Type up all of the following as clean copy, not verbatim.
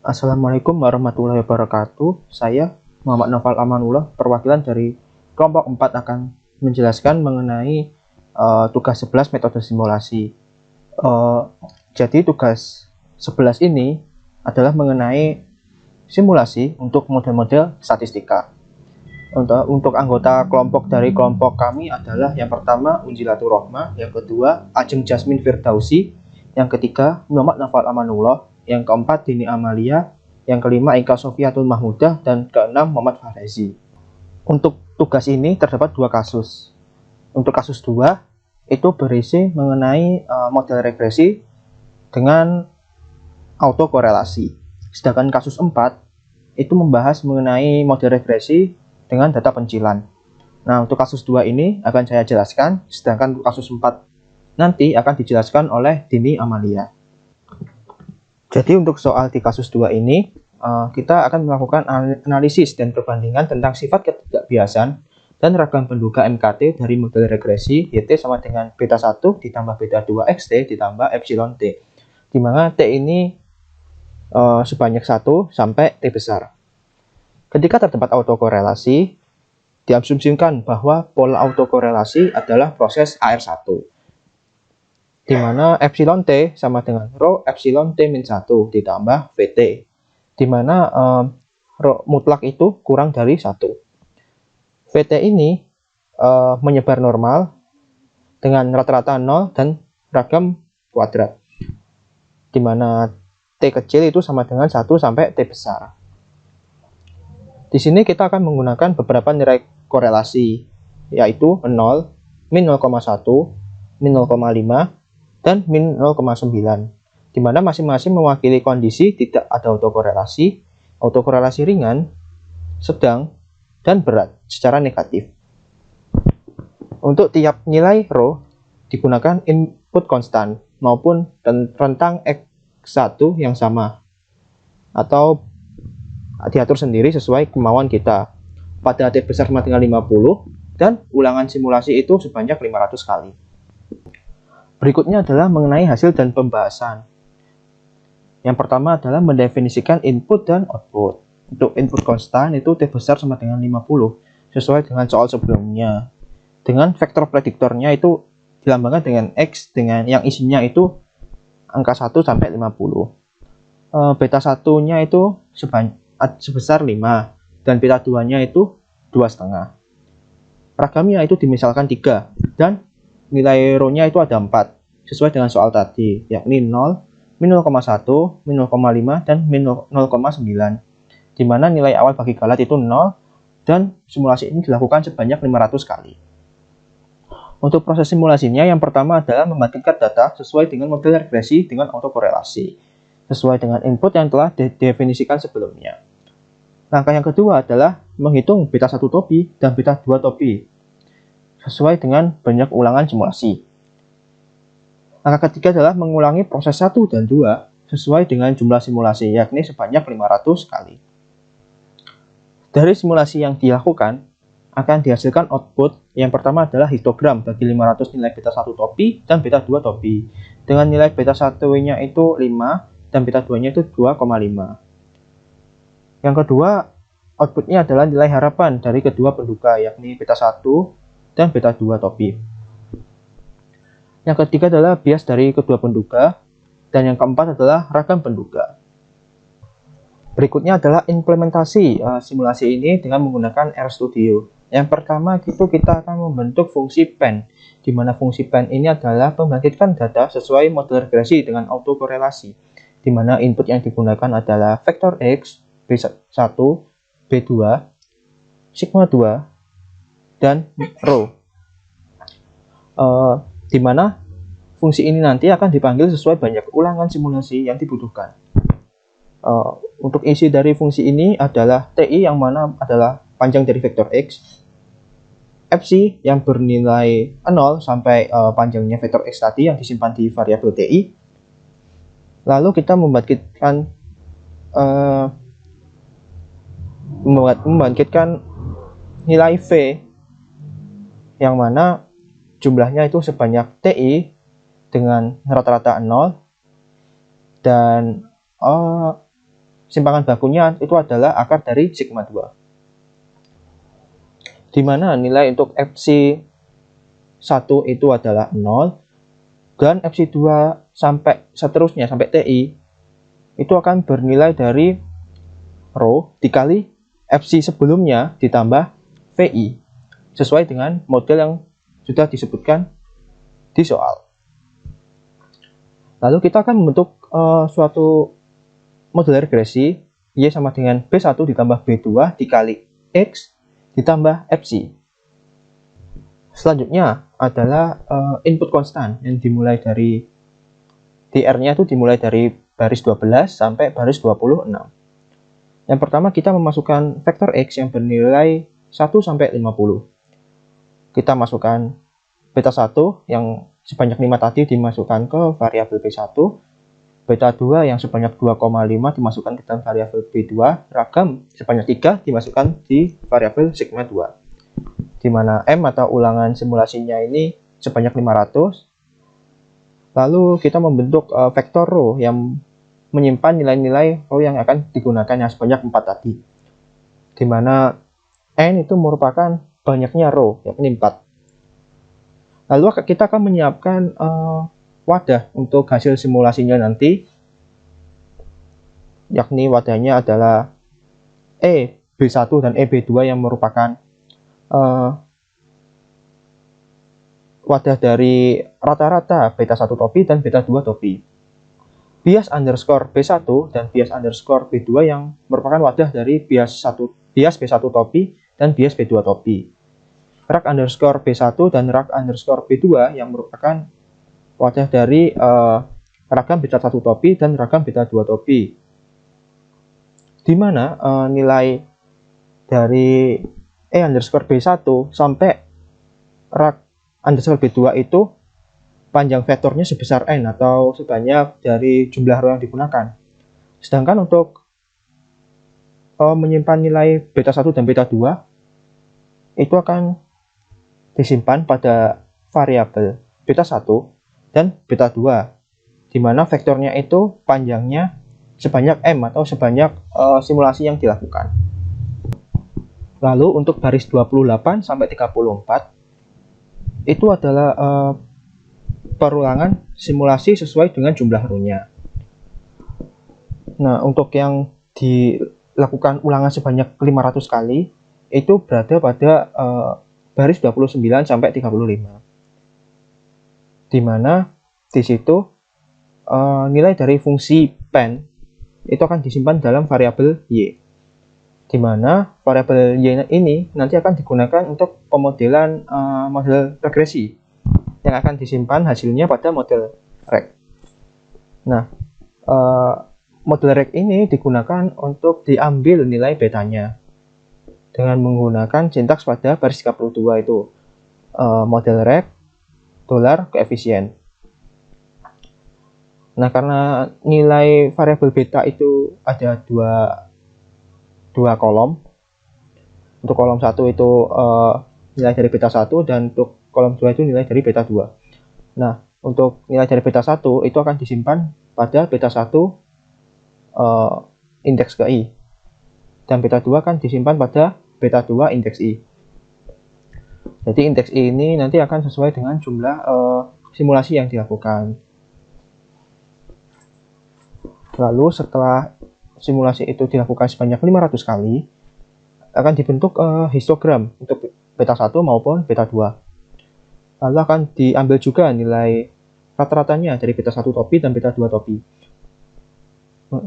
Assalamualaikum warahmatullahi wabarakatuh. Saya Muhammad Naufal Amanullah, perwakilan dari kelompok 4 akan menjelaskan mengenai tugas 11 metode simulasi. Jadi tugas 11 ini adalah mengenai simulasi untuk model-model statistika. Untuk anggota kelompok dari kelompok kami adalah yang pertama Unjilatur Rohmah, yang kedua Ajeng Jasmine Firdausi, yang ketiga Muhammad Naufal Amanullah, yang keempat Dini Amalia, yang kelima Ika Sofiatul Mahmudah, dan keenam Muhammad Fahrezi. Untuk tugas ini terdapat dua kasus. Untuk kasus 2 itu berisi mengenai model regresi dengan autokorelasi. Sedangkan kasus 4 itu membahas mengenai model regresi dengan data pencilan. Nah, untuk kasus 2 ini akan saya jelaskan, sedangkan untuk kasus 4 nanti akan dijelaskan oleh Dini Amalia. Jadi untuk soal di kasus 2 ini, kita akan melakukan analisis dan perbandingan tentang sifat ketidakbiasan dan ragam penduga MKT dari model regresi YT sama dengan beta 1 ditambah beta 2 XT ditambah epsilon T, di mana T ini sebanyak 1 sampai T besar. Ketika terdapat autokorelasi, diasumsikan bahwa pola autokorelasi adalah proses AR1, di mana epsilon T sama dengan rho epsilon T-1 ditambah VT, di mana rho mutlak itu kurang dari 1. VT ini menyebar normal dengan rata-rata 0 dan ragam kuadrat, di mana T kecil itu sama dengan 1 sampai T besar. Di sini kita akan menggunakan beberapa nilai korelasi, yaitu 0, min 0,1, min 0,5, dan min 0,9, di mana masing-masing mewakili kondisi tidak ada autokorelasi ringan, sedang, dan berat secara negatif. Untuk tiap nilai rho digunakan input konstan maupun rentang X1 yang sama, atau diatur sendiri sesuai kemauan kita. Pada T besar sama dengan 50 dan ulangan simulasi itu sebanyak 500 kali. Berikutnya adalah mengenai hasil dan pembahasan. Yang pertama adalah mendefinisikan input dan output. Untuk input konstan itu T besar sama dengan 50 sesuai dengan soal sebelumnya. Dengan vektor prediktornya itu dilambangkan dengan X dengan yang isinya itu angka 1 sampai 50. Beta 1-nya itu sebesar 5 dan beta 2-nya itu 2,5. Ragamnya itu dimisalkan 3 dan nilai rho-nya itu ada 4 sesuai dengan soal tadi, yakni 0, min 0,1, min 0,5, dan min 0,9, di mana nilai awal bagi galat itu 0 dan simulasi ini dilakukan sebanyak 500 kali. Untuk proses simulasinya, yang pertama adalah membandingkan data sesuai dengan model regresi dengan autokorelasi sesuai dengan input yang telah didefinisikan sebelumnya. Langkah yang kedua adalah menghitung beta 1 topi dan beta 2 topi sesuai dengan banyak ulangan simulasi. Langkah ketiga adalah mengulangi proses 1 dan 2 sesuai dengan jumlah simulasi, yakni sebanyak 500 kali. Dari simulasi yang dilakukan, akan dihasilkan output. Yang pertama adalah histogram bagi 500 nilai beta 1 topi dan beta 2 topi, dengan nilai beta 1-nya itu 5 dan beta 2-nya itu 2,5. Yang kedua, outputnya adalah nilai harapan dari kedua penduga, yakni beta 1 dan beta 2 topi. Yang ketiga adalah bias dari kedua penduga, dan yang keempat adalah ragam penduga. Berikutnya adalah implementasi simulasi ini dengan menggunakan RStudio. Yang pertama itu kita akan membentuk fungsi pen, di mana fungsi pen ini adalah membangkitkan data sesuai model regresi dengan autokorelasi, di mana input yang digunakan adalah vektor X, B1, B2, sigma 2, dan rho. Di mana fungsi ini nanti akan dipanggil sesuai banyak ulangan simulasi yang dibutuhkan. Untuk isi dari fungsi ini adalah TI yang mana adalah panjang dari vektor X, FC yang bernilai 0 sampai panjangnya vektor X tadi yang disimpan di variabel TI. Lalu kita membangkitkan nilai V yang mana jumlahnya itu sebanyak TI dengan rata-rata 0 dan simpangan bakunya itu adalah akar dari sigma 2. Di mana nilai untuk Fc 1 itu adalah 0, dan Fc 2 sampai seterusnya sampai Ti itu akan bernilai dari Rho dikali Fc sebelumnya ditambah Vi, sesuai dengan model yang sudah disebutkan di soal. Lalu kita akan membentuk suatu model regresi Y sama dengan B1 ditambah B2 dikali X ditambah Fc. Selanjutnya adalah input konstan yang dimulai dari DR-nya itu dimulai dari baris 12 sampai baris 26. Yang pertama kita memasukkan vektor X yang bernilai 1 sampai 50. Kita masukkan beta 1 yang sebanyak 5 tadi dimasukkan ke variabel B1, beta 2 yang sebanyak 2,5 dimasukkan ke dalam variabel B2, ragam sebanyak 3 dimasukkan di variabel sigma 2, di mana M atau ulangan simulasinya ini sebanyak 500. Lalu kita membentuk vektor Rho yang menyimpan nilai-nilai Rho yang akan digunakan yang sebanyak 4 tadi, di mana N itu merupakan banyaknya Rho, yakni 4. Lalu kita akan menyiapkan wadah untuk hasil simulasinya nanti, yakni wadahnya adalah EB1 dan EB2 yang merupakan wadah dari rata-rata beta 1 topi dan beta 2 topi. Bias underscore B1 dan bias underscore B2 yang merupakan wadah dari bias B1 topi dan bias B2 topi. Rag underscore B1 dan rag underscore B2 yang merupakan wadah dari ragam beta 1 topi dan ragam beta 2 topi, di mana nilai dari E underscore B1 sampai rag underscore B2 itu panjang vektornya sebesar N atau sebanyak dari jumlah row yang digunakan. Sedangkan untuk menyimpan nilai beta 1 dan beta 2 itu akan disimpan pada variabel beta 1 dan beta 2, di mana vektornya itu panjangnya sebanyak M atau sebanyak simulasi yang dilakukan. Lalu untuk baris 28 sampai 34 itu adalah perulangan simulasi sesuai dengan jumlah row-nya. Nah, untuk yang dilakukan ulangan sebanyak 500 kali itu berada pada baris 29 sampai 35. Di mana di situ nilai dari fungsi pen itu akan disimpan dalam variabel Y. Di mana variabel Y ini nanti akan digunakan untuk pemodelan model regresi yang akan disimpan hasilnya pada model reg. Nah, model reg ini digunakan untuk diambil nilai betanya dengan menggunakan sintaks pada baris 32 itu model reg dolar koefisien. Nah, karena nilai variabel beta itu ada dua kolom. Untuk kolom 1 itu nilai dari beta 1 dan untuk kolom 2 itu nilai dari beta 2. Nah, untuk nilai dari beta 1 itu akan disimpan pada beta 1 indeks ke I, dan beta 2 akan disimpan pada beta 2 indeks I. Jadi indeks I ini nanti akan sesuai dengan jumlah simulasi yang dilakukan. Lalu setelah simulasi itu dilakukan sebanyak 500 kali, akan dibentuk histogram untuk beta 1 maupun beta 2. Lalu akan diambil juga nilai rata-ratanya dari beta 1 topi dan beta 2 topi,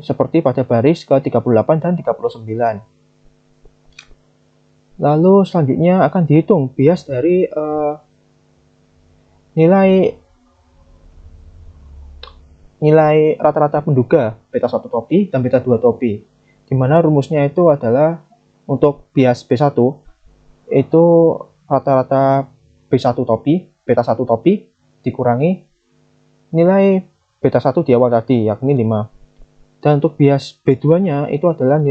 seperti pada baris ke 38 dan 39. Lalu selanjutnya akan dihitung bias dari nilai rata-rata penduga beta 1 topi dan beta 2 topi, di mana rumusnya itu adalah untuk bias B1 itu rata-rata B1 topi, beta 1 topi dikurangi nilai beta 1 di awal tadi, yakni 5. Dan untuk bias B2-nya itu adalah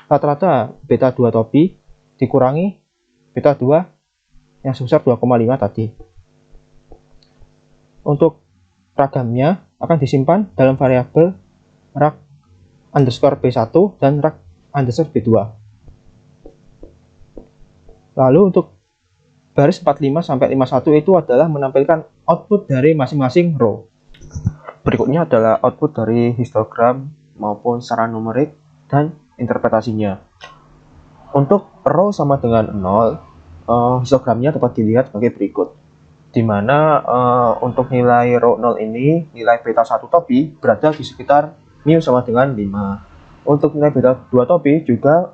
rata-rata beta 2 topi dikurangi beta 2 yang sebesar 2,5 tadi. Untuk ragamnya akan disimpan dalam variabel rag underscore B1 dan rag underscore B2. Lalu untuk baris 45 sampai 51 itu adalah menampilkan output dari masing-masing row. Berikutnya adalah output dari histogram maupun secara numerik dan interpretasinya. Untuk row sama dengan 0, histogramnya dapat dilihat sebagai berikut. Di mana untuk nilai row 0 ini, nilai beta 1 topi berada di sekitar mu sama dengan 5. Untuk nilai beta 2 topi juga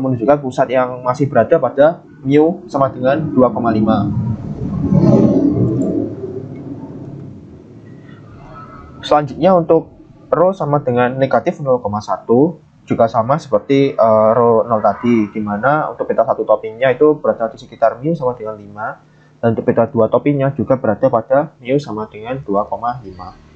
menunjukkan pusat yang masih berada pada mu sama dengan 2,5. Selanjutnya untuk row sama dengan negatif 0,1 juga sama seperti row 0 tadi, di mana untuk beta 1 topinya itu berada di sekitar mu sama dengan 5, dan untuk beta 2 topinya juga berada pada mu sama dengan 2,5.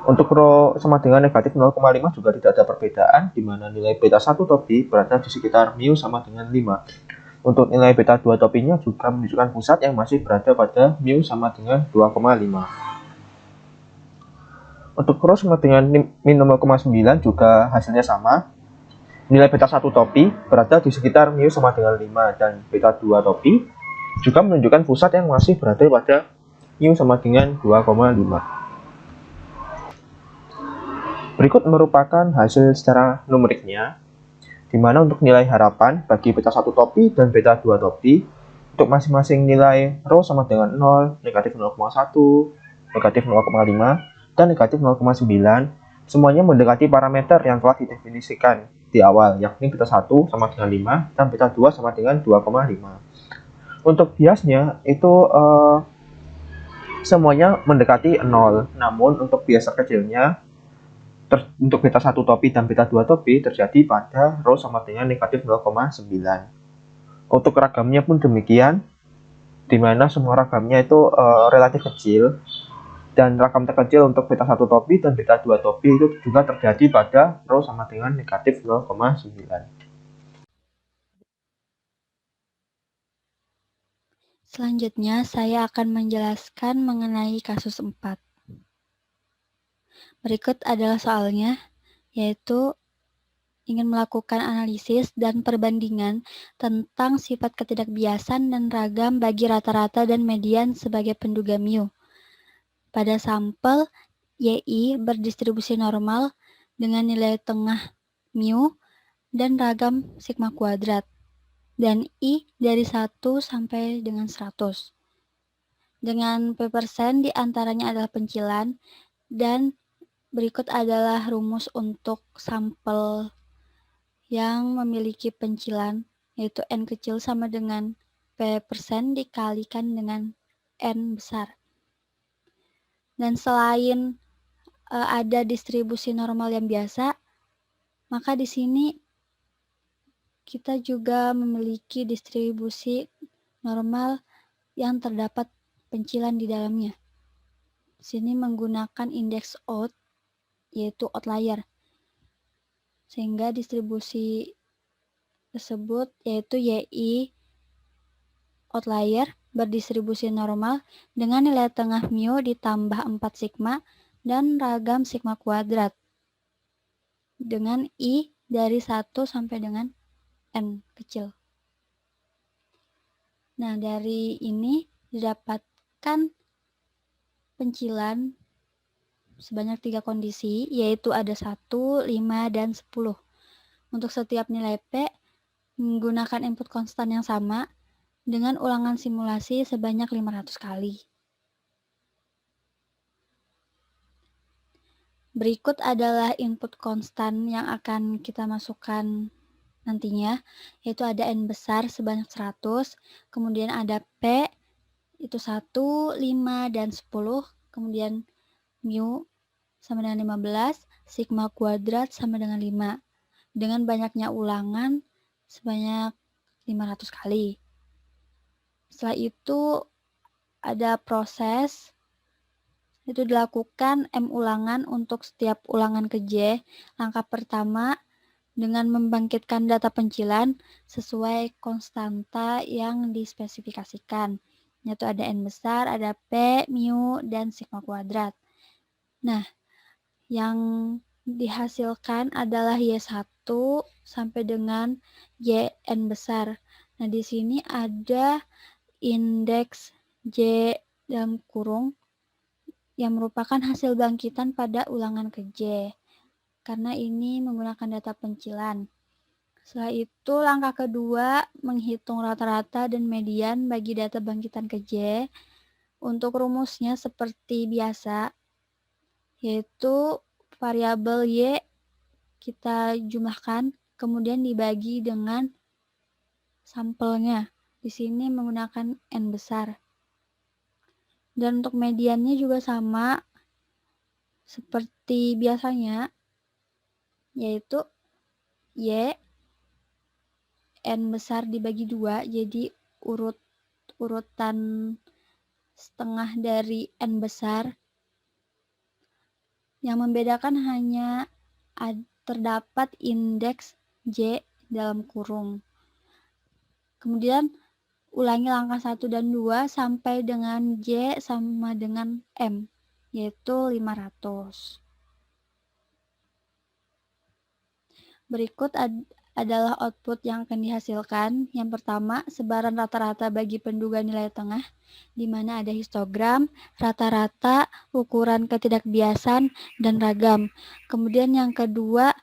Untuk row sama dengan negatif 0,5 juga tidak ada perbedaan, di mana nilai beta 1 topi berada di sekitar mu sama dengan 5. Untuk nilai beta 2 topinya juga menunjukkan pusat yang masih berada pada mu sama dengan 2,5. Untuk row sama dengan min 0,9 juga hasilnya sama. Nilai beta 1 topi berada di sekitar mu sama dengan 5, dan beta 2 topi juga menunjukkan pusat yang masih berada pada mu sama dengan 2,5. Berikut merupakan hasil secara numeriknya, di mana untuk nilai harapan bagi beta 1 topi dan beta 2 topi untuk masing-masing nilai row sama dengan 0, negatif 0,1, negatif 0,5, dan negatif 0,9, semuanya mendekati parameter yang telah didefinisikan di awal, yakni beta 1 sama dengan 5 dan beta 2 sama dengan 2,5. Untuk biasnya itu semuanya mendekati 0, namun untuk bias terkecilnya untuk beta 1 topi dan beta 2 topi terjadi pada row sama dengan negatif 0,9. Untuk ragamnya pun demikian, di mana semua ragamnya itu relatif kecil, dan ragam terkecil untuk beta 1 topi dan beta 2 topi itu juga terjadi pada row sama dengan negatif 0,9. Selanjutnya, saya akan menjelaskan mengenai kasus 4. Berikut adalah soalnya, yaitu ingin melakukan analisis dan perbandingan tentang sifat ketidakbiasan dan ragam bagi rata-rata dan median sebagai penduga mu. Pada sampel YI berdistribusi normal dengan nilai tengah mu dan ragam sigma kuadrat, dan I dari 1 sampai dengan 100. Dengan P% di antaranya adalah pencilan, dan berikut adalah rumus untuk sampel yang memiliki pencilan, yaitu N kecil sama dengan P% dikalikan dengan N besar. Dan selain ada distribusi normal yang biasa, maka di sini kita juga memiliki distribusi normal yang terdapat pencilan di dalamnya. Di sini menggunakan indeks odd, yaitu outlier, sehingga distribusi tersebut yaitu YI outlier berdistribusi normal dengan nilai tengah mu ditambah 4 sigma dan ragam sigma kuadrat dengan I dari 1 sampai dengan N kecil. Nah, dari ini didapatkan pencilan sebanyak 3 kondisi, yaitu ada 1, 5, dan 10. Untuk setiap nilai P, menggunakan input konstan yang sama dengan ulangan simulasi sebanyak 500 kali. Berikut adalah input konstan yang akan kita masukkan nantinya, yaitu ada N besar sebanyak 100, kemudian ada P, itu 1, 5, dan 10, kemudian mu sama dengan 15, sigma kuadrat sama dengan 5, dengan banyaknya ulangan sebanyak 500 kali. Setelah itu ada proses, itu dilakukan M ulangan untuk setiap ulangan ke J. Langkah pertama dengan membangkitkan data pencilan sesuai konstanta yang dispesifikasikan, yaitu ada N besar, ada P, mu, dan sigma kuadrat. Nah, Yang dihasilkan adalah Y1 sampai dengan YN besar. Nah, di sini ada indeks J dalam kurung yang merupakan hasil bangkitan pada ulangan ke J, karena ini menggunakan data pencilan. Setelah itu, langkah kedua, menghitung rata-rata dan median bagi data bangkitan ke J. Untuk rumusnya seperti biasa, yaitu variabel Y kita jumlahkan, kemudian dibagi dengan sampelnya. Di sini menggunakan N besar. Dan untuk mediannya juga sama, seperti biasanya, yaitu Y N besar dibagi 2, jadi urutan setengah dari N besar. Yang membedakan hanya terdapat indeks J dalam kurung. Kemudian ulangi langkah 1 dan 2 sampai dengan J sama dengan M, yaitu 500. Berikut adalah output yang akan dihasilkan. Yang pertama, sebaran rata-rata bagi penduga nilai tengah, di mana ada histogram, rata-rata, ukuran ketidakbiasan, dan ragam. Kemudian yang kedua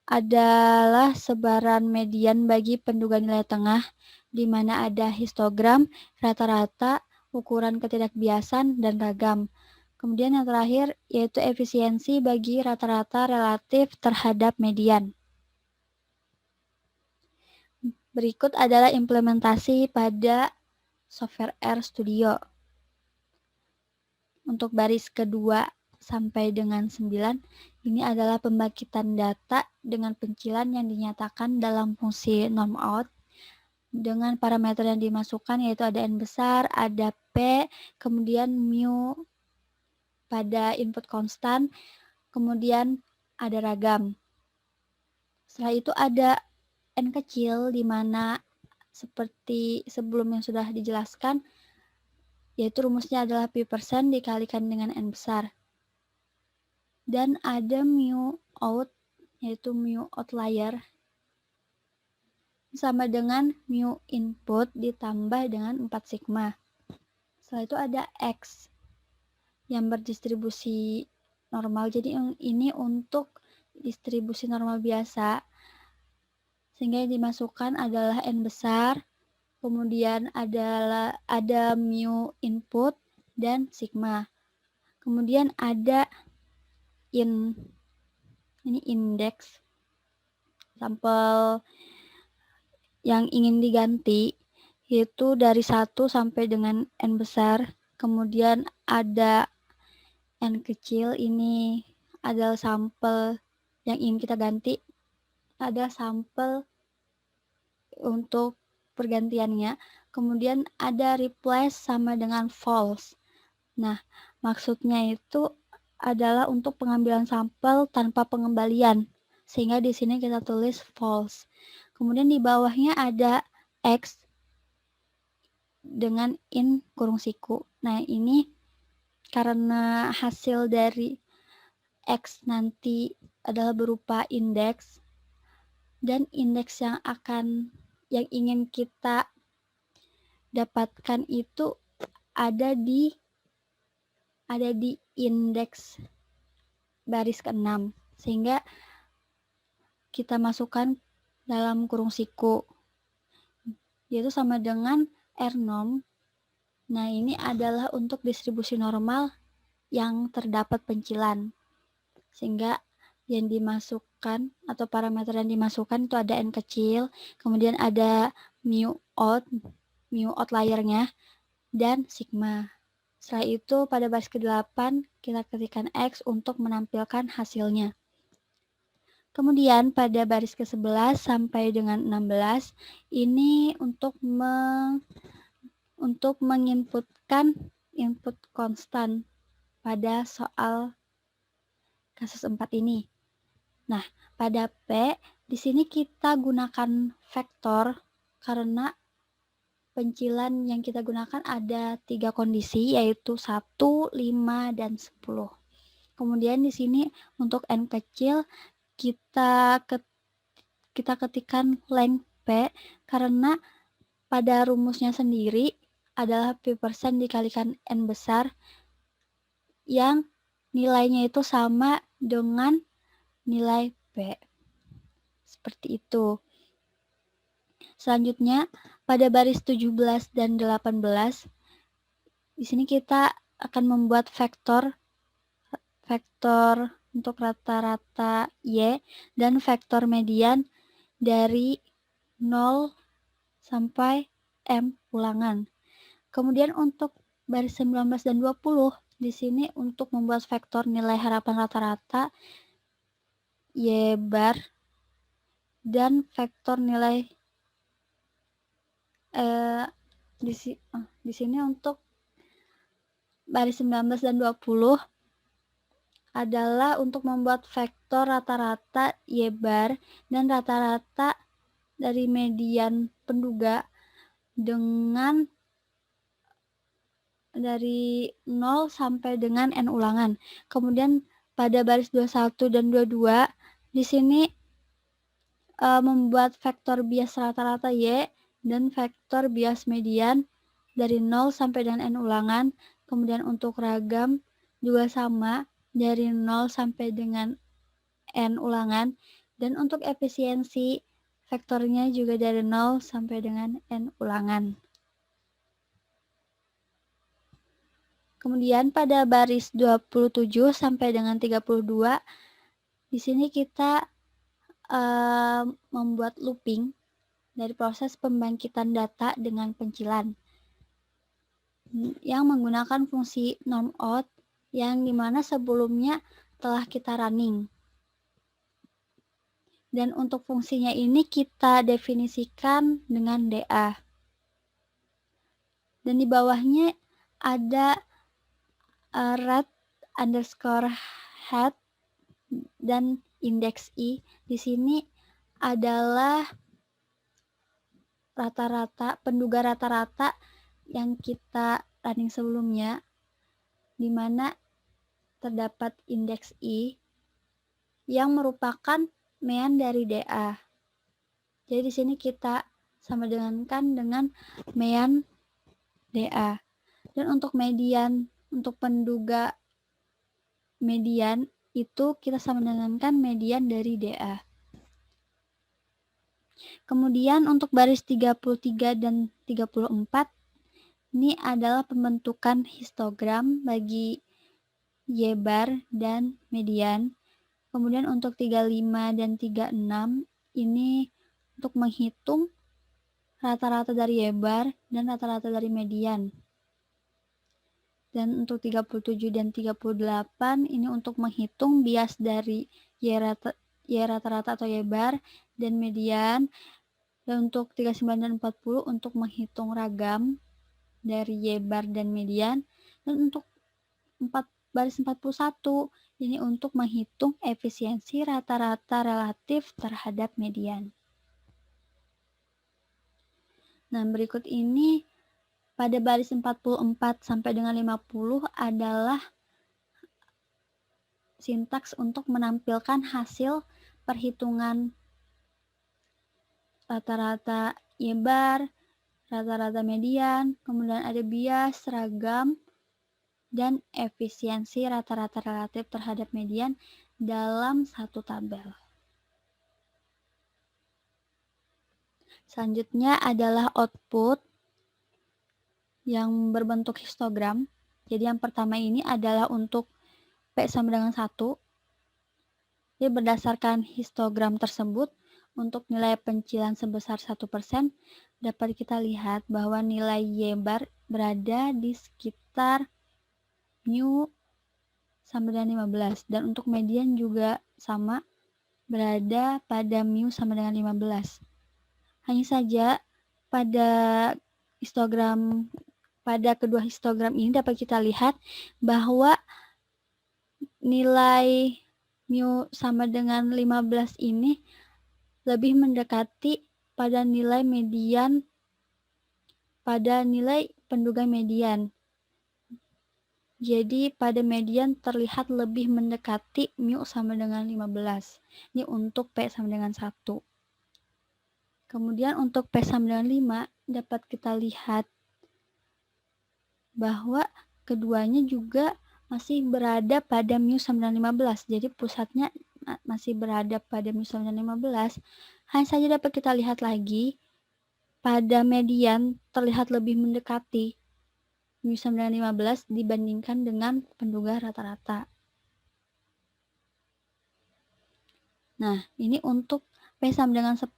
adalah sebaran median bagi penduga nilai tengah, di mana ada histogram, rata-rata, ukuran ketidakbiasan, dan ragam. Kemudian yang terakhir yaitu efisiensi bagi rata-rata relatif terhadap median. Berikut adalah implementasi pada software RStudio. Untuk baris kedua sampai dengan 9, ini adalah pembangkitan data dengan pencilan yang dinyatakan dalam fungsi normout dengan parameter yang dimasukkan yaitu ada N besar, ada P, kemudian mu pada input konstan, kemudian ada ragam. Setelah itu ada N kecil, di mana seperti sebelum yang sudah dijelaskan, yaitu rumusnya adalah pi% dikalikan dengan N besar. Dan ada mu out, yaitu mu outlier, sama dengan mu input ditambah dengan 4 sigma. Setelah itu ada X yang berdistribusi normal. Jadi ini untuk distribusi normal biasa, sehingga yang dimasukkan adalah N besar, kemudian ada mu input dan sigma. Kemudian ada ini indeks sampel yang ingin diganti, yaitu dari 1 sampai dengan N besar. Kemudian ada N kecil, ini adalah sampel yang ingin kita ganti. Ada sampel untuk pergantiannya. Kemudian ada replace sama dengan false. Nah, maksudnya itu adalah untuk pengambilan sampel tanpa pengembalian. Sehingga di sini kita tulis false. Kemudian di bawahnya ada X dengan in kurung siku. Nah, ini karena hasil dari X nanti adalah berupa indeks, dan indeks yang ingin kita dapatkan itu ada di indeks baris ke-6, sehingga kita masukkan dalam kurung siku, yaitu sama dengan R-norm. Nah, ini adalah untuk distribusi normal yang terdapat pencilan, sehingga yang dimasukkan atau parameter yang dimasukkan itu ada N kecil, kemudian ada mu outlier-nya, dan sigma. Setelah itu pada baris ke-8 kita ketikkan X untuk menampilkan hasilnya. Kemudian pada baris ke-11 sampai dengan 16 ini untuk menginputkan input konstan pada soal kasus 4 ini. Nah, pada P di sini kita gunakan vektor karena pencilan yang kita gunakan ada 3 kondisi, yaitu 1, 5, dan 10. Kemudian di sini untuk N kecil kita ketikkan length P karena pada rumusnya sendiri adalah P% dikalikan N besar yang nilainya itu sama dengan nilai P. Seperti itu. Selanjutnya, pada baris 17 dan 18, di sini kita akan membuat vektor untuk rata-rata Y dan vektor median dari 0 sampai M ulangan. Kemudian untuk baris 19 dan 20, di sini untuk membuat vektor nilai harapan rata-rata Y bar dan vektor nilai di sini untuk baris 19 dan 20 adalah untuk membuat vektor rata-rata Y bar dan rata-rata dari median penduga dengan dari 0 sampai dengan N ulangan. Kemudian pada baris 21 dan 22 di sini membuat vektor bias rata-rata Y dan vektor bias median dari 0 sampai dengan N ulangan. Kemudian untuk ragam juga sama dari 0 sampai dengan N ulangan. Dan untuk efisiensi vektornya juga dari 0 sampai dengan N ulangan. Kemudian pada baris 27 sampai dengan 32, di sini kita membuat looping dari proses pembangkitan data dengan pencilan yang menggunakan fungsi norm out yang dimana sebelumnya telah kita running. Dan untuk fungsinya ini kita definisikan dengan DA. Dan di bawahnya ada ret underscore head dan indeks I. Di sini adalah rata-rata, penduga rata-rata yang kita running sebelumnya, di mana terdapat indeks I yang merupakan mean dari DA. Jadi di sini kita sama dengan mean DA. Dan untuk median, untuk penduga median itu kita sama dengan median dari DA. Kemudian untuk baris 33 dan 34, ini adalah pembentukan histogram bagi Y bar dan median. Kemudian untuk 35 dan 36, ini untuk menghitung rata-rata dari Y bar dan rata-rata dari median. Dan untuk 37 dan 38, ini untuk menghitung bias dari Y rata-rata atau Y bar dan median. Dan untuk 39 dan 40 untuk menghitung ragam dari Y bar dan median. Dan untuk baris 41 ini untuk menghitung efisiensi rata-rata relatif terhadap median. Nah, berikut ini pada baris 44 sampai dengan 50 adalah sintaks untuk menampilkan hasil perhitungan rata-rata Y bar, rata-rata median, kemudian ada bias, ragam, dan efisiensi rata-rata relatif terhadap median dalam satu tabel. Selanjutnya adalah output yang berbentuk histogram. Jadi yang pertama ini adalah untuk P sama dengan 1. Jadi berdasarkan histogram tersebut, untuk nilai pencilan sebesar 1%, dapat kita lihat bahwa nilai Y bar berada di sekitar mu sama dengan 15. Dan untuk median juga sama, berada pada mu sama dengan 15. Hanya saja pada kedua histogram ini dapat kita lihat bahwa nilai mu sama dengan 15 ini lebih mendekati pada nilai median, pada nilai penduga median. Jadi pada median terlihat lebih mendekati mu sama dengan 15. Ini untuk P sama dengan 1. Kemudian untuk P sama dengan 5 dapat kita lihat bahwa keduanya juga masih berada pada mu sama dengan 15. Jadi pusatnya masih berada pada mu sama dengan 15. Hanya saja dapat kita lihat lagi pada median terlihat lebih mendekati mu sama dengan 15 dibandingkan dengan penduga rata-rata. Nah, ini untuk P sama dengan 10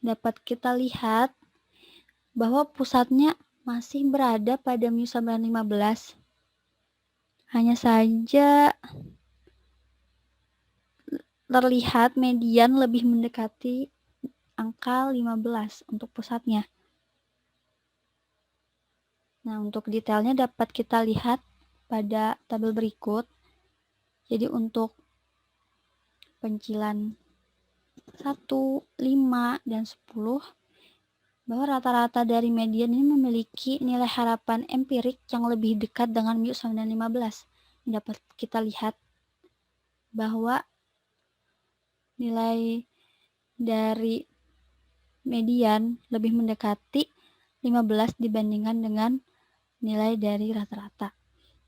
dapat kita lihat bahwa pusatnya masih berada pada mu sama dengan 15. Hanya saja terlihat median lebih mendekati angka 15 untuk pusatnya. Nah, untuk detailnya dapat kita lihat pada tabel berikut. Jadi untuk pencilan 1, 5, dan 10, bahwa rata-rata dari median ini memiliki nilai harapan empirik yang lebih dekat dengan mu sama dengan 15. Dapat kita lihat bahwa nilai dari median lebih mendekati 15 dibandingkan dengan nilai dari rata-rata.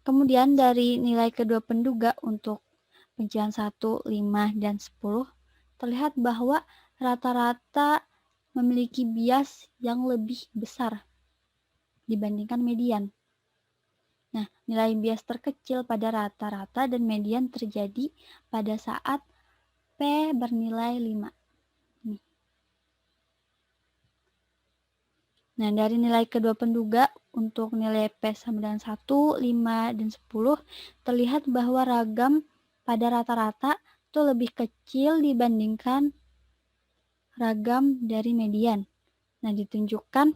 Kemudian dari nilai kedua penduga untuk pencilan 1, 5, dan 10 terlihat bahwa rata-rata memiliki bias yang lebih besar dibandingkan median. Nah, nilai bias terkecil pada rata-rata dan median terjadi pada saat P bernilai 5. Nah, dari nilai kedua penduga untuk nilai P sama dengan 1, 5, dan 10 terlihat bahwa ragam pada rata-rata itu lebih kecil dibandingkan ragam dari median. Nah, ditunjukkan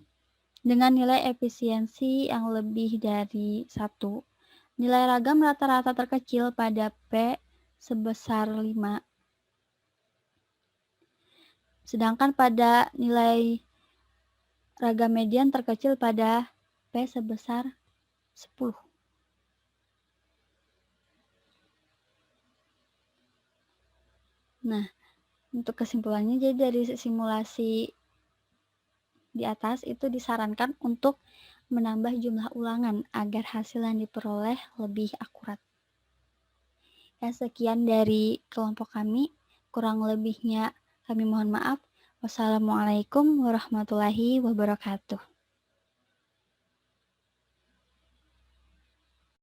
dengan nilai efisiensi yang lebih dari 1. Nilai ragam rata-rata terkecil pada P sebesar 5. Sedangkan pada nilai ragam median terkecil pada P sebesar 10. Nah, untuk kesimpulannya, jadi dari simulasi di atas itu disarankan untuk menambah jumlah ulangan agar hasil yang diperoleh lebih akurat. Ya, sekian dari kelompok kami. Kurang lebihnya kami mohon maaf. Wassalamualaikum warahmatullahi wabarakatuh.